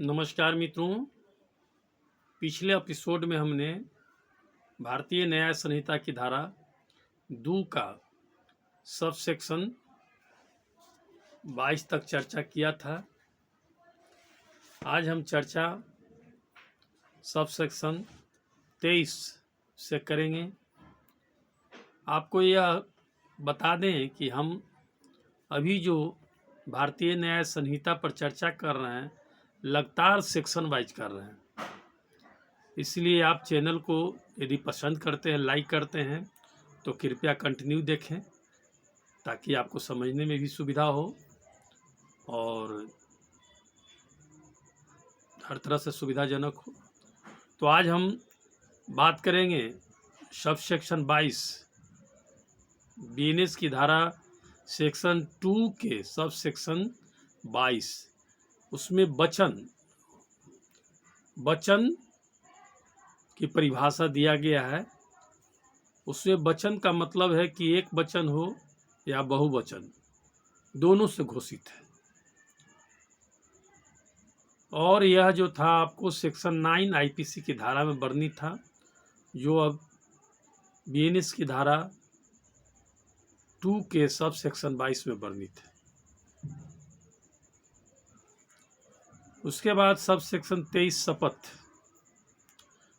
नमस्कार मित्रों। पिछले एपिसोड में हमने भारतीय न्याय संहिता की धारा 2 का सब सेक्शन 22 तक चर्चा किया था। आज हम चर्चा सब सेक्शन 23 से करेंगे। आपको यह बता दें कि हम अभी जो भारतीय न्याय संहिता पर चर्चा कर रहे हैं लगातार सेक्शन वाइज कर रहे हैं, इसलिए आप चैनल को यदि पसंद करते हैं, लाइक करते हैं तो कृपया कंटिन्यू देखें ताकि आपको समझने में भी सुविधा हो और हर तरह से सुविधाजनक हो। तो आज हम बात करेंगे सब सेक्शन 22 बीएनएस की धारा सेक्शन 2 के सब सेक्शन 22। उसमें वचन की परिभाषा दिया गया है। उसमें वचन का मतलब है कि एक वचन हो या बहुवचन, दोनों से घोषित है। और यह जो था आपको सेक्शन 9 आईपीसी की धारा में वर्णित था, जो अब बीएनएस की धारा 2 के सब सेक्शन 22 में वर्णित है। उसके बाद सब सेक्शन 23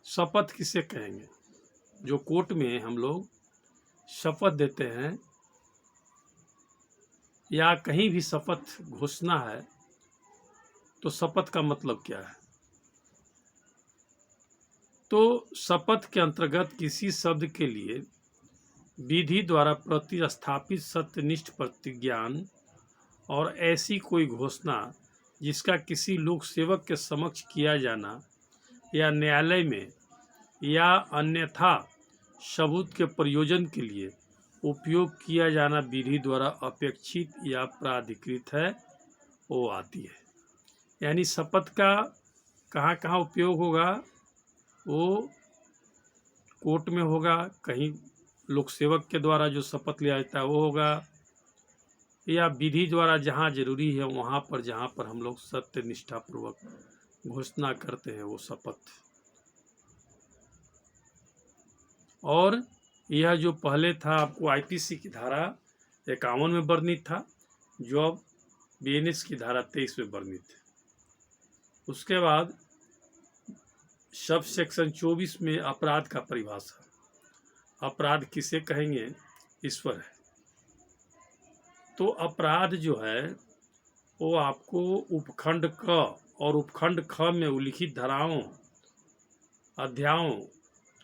शपथ किसे कहेंगे? जो कोर्ट में हम लोग शपथ देते हैं या कहीं भी शपथ घोषणा है तो शपथ का मतलब क्या है? तो शपथ के अंतर्गत किसी शब्द के लिए विधि द्वारा प्रतिस्थापित सत्यनिष्ठ प्रतिज्ञान और ऐसी कोई घोषणा जिसका किसी लोक सेवक के समक्ष किया जाना या न्यायालय में या अन्यथा सबूत के प्रयोजन के लिए उपयोग किया जाना विधि द्वारा अपेक्षित या प्राधिकृत है, वो आती है। यानी शपथ का कहाँ कहाँ उपयोग होगा? वो कोर्ट में होगा, कहीं लोक सेवक के द्वारा जो शपथ लिया जाता है वो होगा, या विधि द्वारा जहाँ जरूरी है वहाँ पर जहाँ पर हम लोग सत्य निष्ठापूर्वक घोषणा करते हैं वो शपथ। और यह जो पहले था आपको आईपीसी की धारा 51 में वर्णित था, जो अब बीएनएस की धारा 23 में वर्णित है। उसके बाद सब सेक्शन 24 में अपराध का परिभाषा। अपराध किसे कहेंगे? ईश्वर है। तो अपराध जो है वो आपको उपखंड क और उपखंड ख में उल्लिखित धाराओं, अध्यायों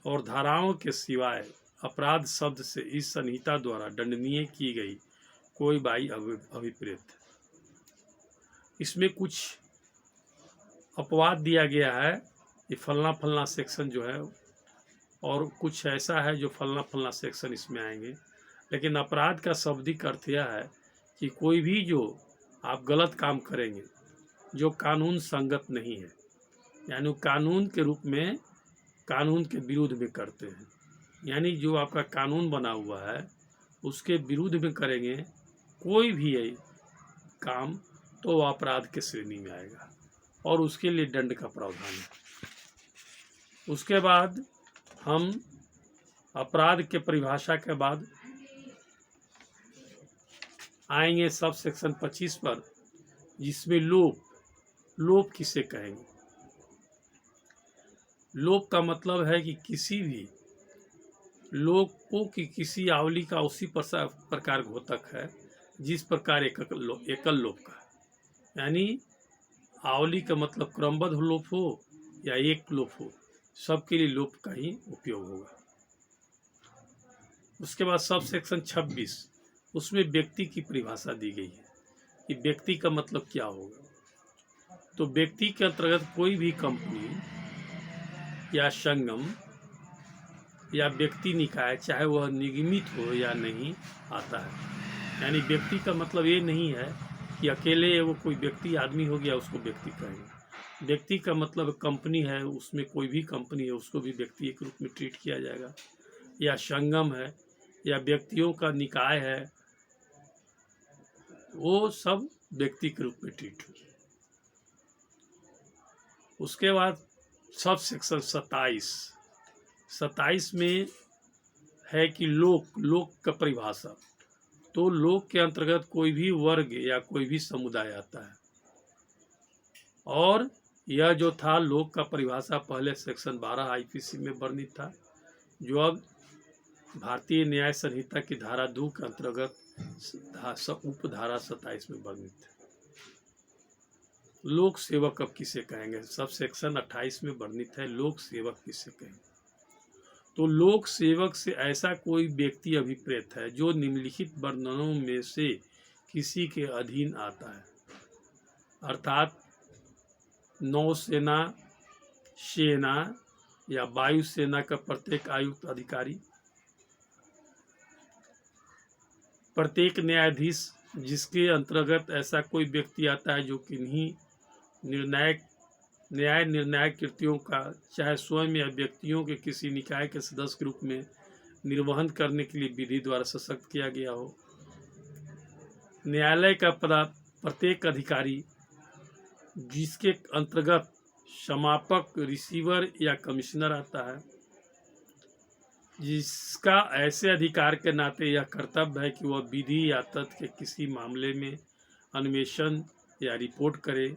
और धाराओं के सिवाय अपराध शब्द से इस संहिता द्वारा दंडनीय की गई कोई बाई अभिप्रेत। इसमें कुछ अपवाद दिया गया है कि फलना फलना सेक्शन जो है, और कुछ ऐसा है जो फलना फलना सेक्शन इसमें आएंगे। लेकिन अपराध का शाब्दिक अर्थ यह है कि कोई भी जो आप गलत काम करेंगे जो कानून संगत नहीं है, यानी कानून के रूप में कानून के विरुद्ध में करते हैं, यानी जो आपका कानून बना हुआ है उसके विरुद्ध में करेंगे कोई भी काम, तो वह अपराध के श्रेणी में आएगा और उसके लिए दंड का प्रावधान है। उसके बाद हम अपराध के परिभाषा के बाद आएंगे सब सेक्शन 25 पर, जिसमें लोप किसे कहेंगे? लोप का मतलब है कि किसी भी लोपों की किसी आवली का उसी प्रकार घोतक है जिस प्रकार एकल लोप का। यानी आवली का मतलब क्रमबद्ध लोप हो या एक लोप हो, सबके लिए लोप का ही उपयोग होगा। उसके बाद सब सेक्शन 26, उसमें व्यक्ति की परिभाषा दी गई है कि व्यक्ति का मतलब क्या होगा। तो व्यक्ति के अंतर्गत कोई भी कंपनी या संगम या व्यक्ति निकाय, चाहे वह निगमित हो या नहीं, आता है। यानी व्यक्ति का मतलब ये नहीं है कि अकेले वो कोई व्यक्ति आदमी हो गया उसको व्यक्ति कहेंगे। व्यक्ति का मतलब कंपनी है, उसमें कोई भी कंपनी है उसको भी व्यक्ति के रूप में ट्रीट किया जाएगा, या संगम है या व्यक्तियों का निकाय है, वो सब व्यक्ति के रूप में ट्रीट होगी। उसके बाद सब सेक्शन 27 में है कि लोक का परिभाषा। तो लोक के अंतर्गत कोई भी वर्ग या कोई भी समुदाय आता है। और यह जो था लोक का परिभाषा पहले सेक्शन 12 आईपीसी में वर्णित था, जो अब भारतीय न्याय संहिता की धारा 2 के अंतर्गत उपधारा 27 में वर्णित है। लोक सेवक अब किसे कहेंगे? सब सेक्शन 28 में वर्णित है लोक सेवक किसे कहेंगे। तो लोक सेवक से ऐसा कोई व्यक्ति अभिप्रेत है जो निम्नलिखित वर्णनों में से किसी के अधीन आता है, अर्थात नौसेना, सेना या वायुसेना का प्रत्येक आयुक्त अधिकारी, प्रत्येक न्यायाधीश जिसके अंतर्गत ऐसा कोई व्यक्ति आता है जो किन्हीं न्याय निर्णायक कृतियों का चाहे स्वयं या व्यक्तियों के किसी निकाय के सदस्य के रूप में निर्वहन करने के लिए विधि द्वारा सशक्त किया गया हो। न्यायालय का प्रत्येक अधिकारी जिसके अंतर्गत समापक, रिसीवर या कमिश्नर आता है, जिसका ऐसे अधिकार के नाते यह कर्तव्य है कि वह विधि या तथ्य के किसी मामले में अन्वेषण या रिपोर्ट करे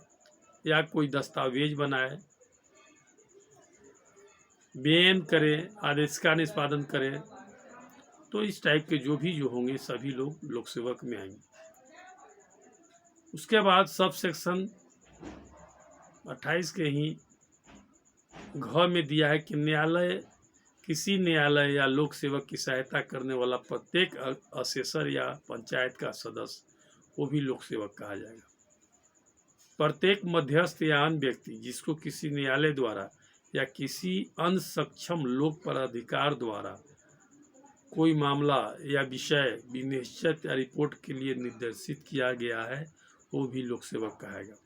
या कोई दस्तावेज बनाए, बेन करे, आदेश का निष्पादन करे। तो इस टाइप के जो होंगे सभी लोग लोक सेवक में आएंगे। उसके बाद सब सेक्शन 28 के ही घ में दिया है कि किसी न्यायालय या लोक सेवक की सहायता करने वाला प्रत्येक असेसर या पंचायत का सदस्य वो भी लोक सेवक कहा जाएगा। प्रत्येक मध्यस्थ या अन्य व्यक्ति जिसको किसी न्यायालय द्वारा या किसी अन्य सक्षम लोक पराधिकार द्वारा कोई मामला या विषय विनिश्चित या रिपोर्ट के लिए निर्देशित किया गया है वो भी लोक सेवक कहेगा।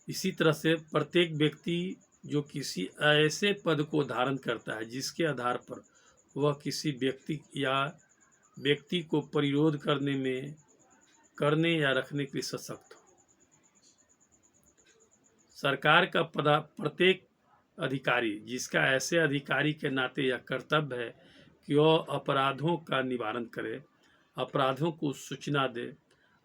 इसी तरह से प्रत्येक व्यक्ति जो किसी ऐसे पद को धारण करता है जिसके आधार पर वह किसी व्यक्ति को परिरोध करने या रखने के लिए सशक्त हो। सरकार का प्रत्येक अधिकारी जिसका ऐसे अधिकारी के नाते यह कर्तव्य है कि वह अपराधों का निवारण करे, अपराधों को सूचना दे,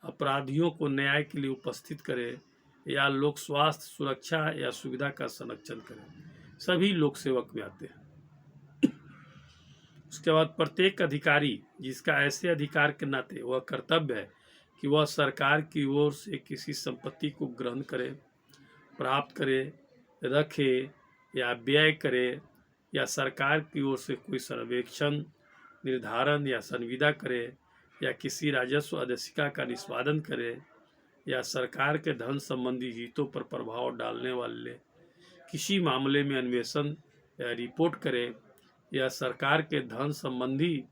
अपराधियों को न्याय के लिए उपस्थित करे या लोक स्वास्थ्य, सुरक्षा या सुविधा का संरक्षण करे, सभी लोक सेवक में आते हैं। उसके बाद प्रत्येक अधिकारी जिसका ऐसे अधिकार के नाते वह कर्तव्य है कि वह सरकार की ओर से किसी संपत्ति को ग्रहण करे, प्राप्त करे, रखे या व्यय करे या सरकार की ओर से कोई सर्वेक्षण, निर्धारण या संविदा करे या किसी राजस्व आदेशिका का निष्पादन करे या सरकार के धन संबंधी हितों पर प्रभाव डालने वाले किसी मामले में अन्वेषण या रिपोर्ट करे या सरकार के धन संबंधी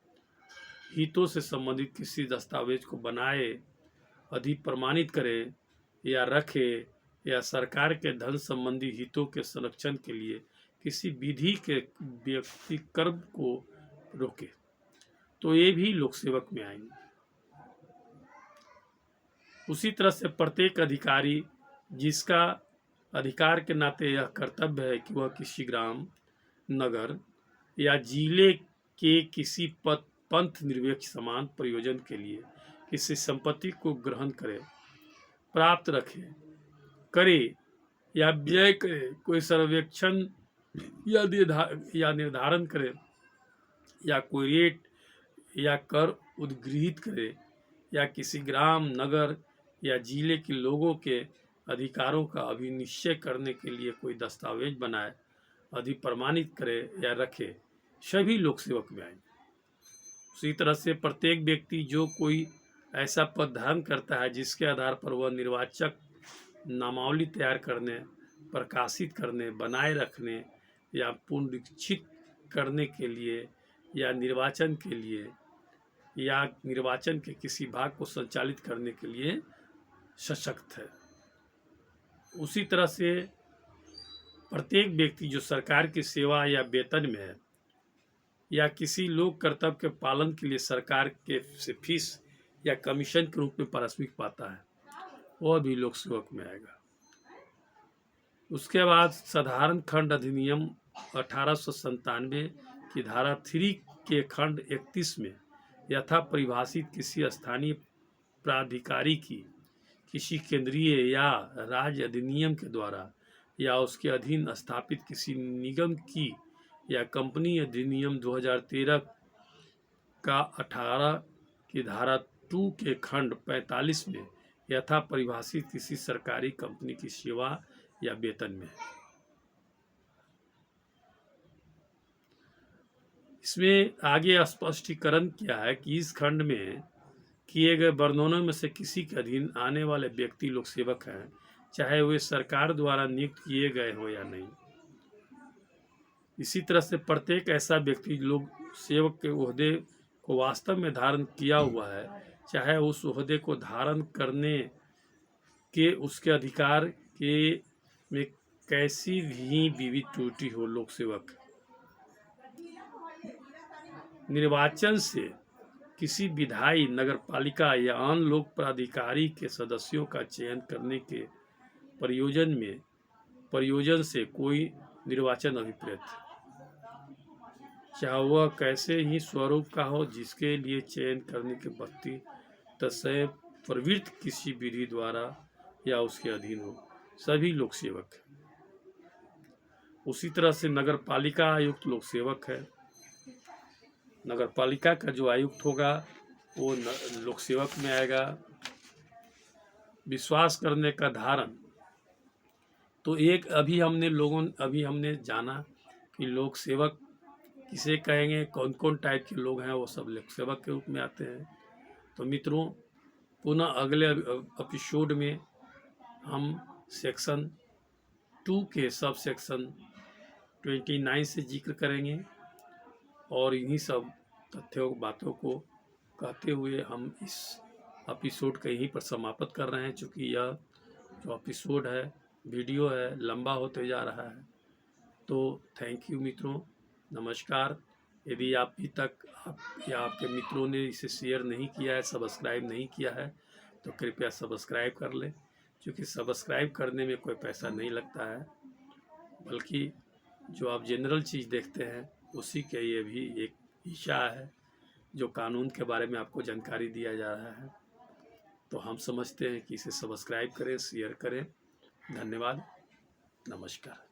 हितों से संबंधित किसी दस्तावेज को बनाए, अधिप्रमाणित करे या रखे या सरकार के धन संबंधी हितों के संरक्षण के लिए किसी विधि के व्यक्तिक्रम को रोके, तो ये भी लोक सेवक में आएंगे। उसी तरह से प्रत्येक अधिकारी जिसका अधिकार के नाते यह कर्तव्य है कि वह किसी ग्राम, नगर या जिले के किसी पंथ निरपेक्ष समान प्रयोजन के लिए किसी संपत्ति को ग्रहण करे, प्राप्त करे या व्यय करे, कोई सर्वेक्षण या निर्धारण करे या कोई रेट या कर उद्गृहित करे या किसी ग्राम, नगर या जिले के लोगों के अधिकारों का अभिनिश्चय करने के लिए कोई दस्तावेज बनाए, अधिप्रमाणित करे या रखे, सभी लोक सेवक में आएंगे। उसी तरह से प्रत्येक व्यक्ति जो कोई ऐसा पद धारण करता है जिसके आधार पर वह निर्वाचक नामावली तैयार करने, प्रकाशित करने, बनाए रखने या पुनरीक्षित करने के लिए या निर्वाचन के लिए या निर्वाचन के किसी भाग को संचालित करने के लिए सशक्त है। उसी तरह से प्रत्येक व्यक्ति जो सरकार की सेवा या वेतन में है या किसी लोक कर्तव्य के पालन के लिए सरकार के से फीस या कमीशन के रूप में पारिश्रमिक पाता है, वह भी लोक सेवक में आएगा। उसके बाद साधारण खंड अधिनियम 1897 की धारा 3 के खंड 31 में यथा परिभाषित किसी स्थानीय प्राधिकारी की किसी केंद्रीय या राज्य अधिनियम के द्वारा या उसके अधीन स्थापित किसी निगम की या कंपनी अधिनियम 2013 का 18 की धारा 2 के खंड 45 में यथा परिभाषित किसी सरकारी कंपनी की सेवा या वेतन में। इसमें आगे स्पष्टीकरण किया है कि इस खंड में किए गए वर्णनों में से किसी के अधीन आने वाले व्यक्ति लोक सेवक हैं, चाहे वे सरकार द्वारा नियुक्त किए गए हो या नहीं। इसी तरह से प्रत्येक ऐसा व्यक्ति लोक सेवक के ओहदे को वास्तव में धारण किया हुआ है, चाहे उस ओहदे को धारण करने के उसके अधिकार के में कैसी भी विविध त्रुटि हो। लोक सेवक निर्वाचन से किसी विधायी, नगरपालिका या अन्य लोक प्राधिकारी के सदस्यों का चयन करने के प्रयोजन से कोई निर्वाचन अभिप्रेत, चाहे वह कैसे ही स्वरूप का हो, जिसके लिए चयन करने के व्यक्ति तय प्रवृत्त किसी विधि द्वारा या उसके अधीन हो, सभी लोक सेवक। उसी तरह से नगरपालिका आयुक्त लोक सेवक है। नगरपालिका का जो आयुक्त होगा वो लोक सेवक में आएगा। विश्वास करने का धारण, तो एक अभी हमने जाना कि लोक सेवक किसे कहेंगे, कौन कौन टाइप के लोग हैं, वो सब लोक सेवक के रूप में आते हैं। तो मित्रों, पुनः अगले एपिसोड में हम सेक्शन 2 के सब सेक्शन 29 से जिक्र करेंगे और इन्हीं सब तथ्यों बातों को कहते हुए हम इस एपिसोड का यहीं पर समाप्त कर रहे हैं। चूँकि यह जो एपिसोड है, वीडियो है, लंबा होते जा रहा है। तो थैंक यू मित्रों, नमस्कार। यदि अभी तक आप या आपके मित्रों ने इसे शेयर नहीं किया है, सब्सक्राइब नहीं किया है, तो कृपया सब्सक्राइब कर लें। क्योंकि सब्सक्राइब करने में कोई पैसा नहीं लगता है, बल्कि जो आप जनरल चीज़ देखते हैं उसी के ये भी एक हिस्सा है, जो कानून के बारे में आपको जानकारी दिया जा रहा है। तो हम समझते हैं कि इसे सब्सक्राइब करें, शेयर करें। धन्यवाद, नमस्कार।